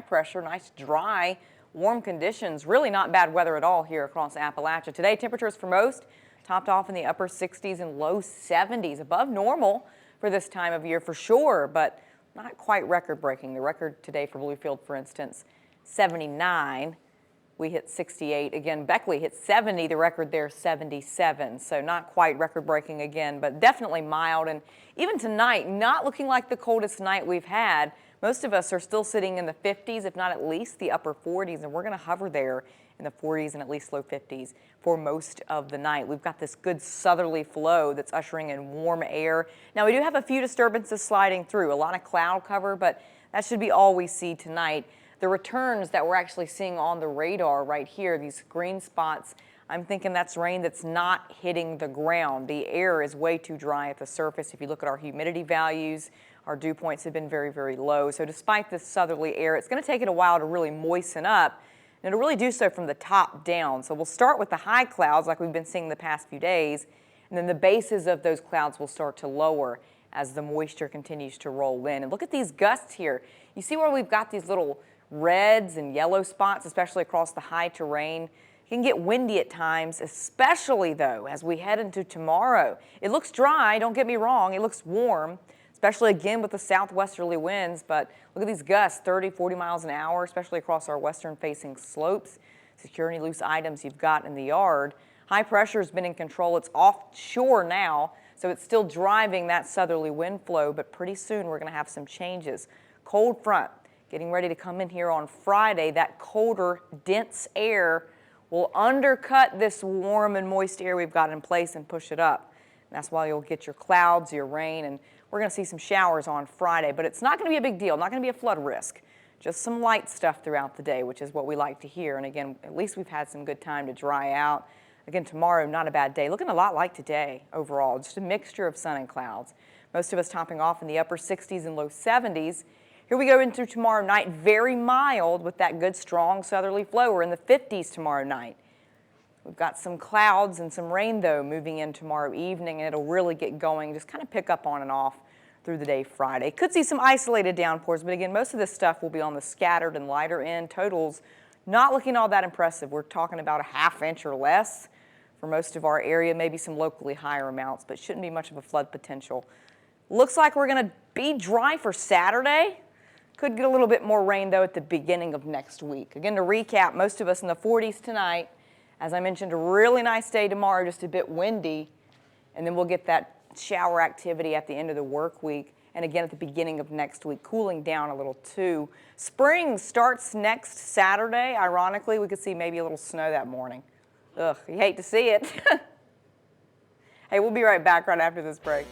pressure, nice dry, warm conditions. Really not bad weather at all here across Appalachia. Today, temperatures for most topped off in the upper 60s and low 70s, above normal for this time of year for sure, but not quite record-breaking. The record today for Bluefield, for instance, 79. We hit 68. Again, Beckley hit 70. The record there, 77. So not quite record-breaking again, but definitely mild. And even tonight, not looking like the coldest night we've had. Most of us are still sitting in the 50s, if not at least the upper 40s, and we're going to hover there in the 40s and at least low 50s for most of the night. We've got this good southerly flow that's ushering in warm air. Now, we do have a few disturbances sliding through, a lot of cloud cover, but that should be all we see tonight. The returns that we're actually seeing on the radar right here, these green spots, I'm thinking that's rain that's not hitting the ground. The air is way too dry at the surface. If you look at our humidity values, our dew points have been very, very low. So despite this southerly air, it's going to take it a while to really moisten up, and it'll really do so from the top down. So we'll start with the high clouds like we've been seeing the past few days, and then the bases of those clouds will start to lower as the moisture continues to roll in. And look at these gusts here. You see where we've got these little reds and yellow spots, especially across the high terrain. It can get windy at times, especially though as we head into tomorrow. It looks dry, don't get me wrong, it looks warm, especially again with the southwesterly winds, but look at these gusts, 30, 40 miles an hour, especially across our western facing slopes. Secure any loose items you've got in the yard. High pressure has been in control. It's offshore now, so it's still driving that southerly wind flow, but pretty soon we're going to have some changes. Cold front getting ready to come in here on Friday. That colder, dense air will undercut this warm and moist air we've got in place and push it up. And that's why you'll get your clouds, your rain, and we're going to see some showers on Friday, but it's not going to be a big deal, not going to be a flood risk. Just some light stuff throughout the day, which is what we like to hear. And again, at least we've had some good time to dry out. Again, tomorrow, not a bad day. Looking a lot like today overall, just a mixture of sun and clouds. Most of us topping off in the upper 60s and low 70s. Here we go into tomorrow night, very mild with that good strong southerly flow. We're in the 50s tomorrow night. We've got some clouds and some rain though moving in tomorrow evening, and it'll really get going, just kind of pick up on and off through the day Friday. Could see some isolated downpours, but again, most of this stuff will be on the scattered and lighter end. Totals not looking all that impressive. We're talking about a ½ inch or less for most of our area, maybe some locally higher amounts, but shouldn't be much of a flood potential. Looks like we're going to be dry for Saturday. Could get a little bit more rain, though, at the beginning of next week. Again, to recap, most of us in the 40s tonight. As I mentioned, a really nice day tomorrow, just a bit windy. And then we'll get that shower activity at the end of the work week. And again, at the beginning of next week, cooling down a little, too. Spring starts next Saturday. Ironically, we could see maybe a little snow that morning. Ugh, you hate to see it. Hey, we'll be right back right after this break.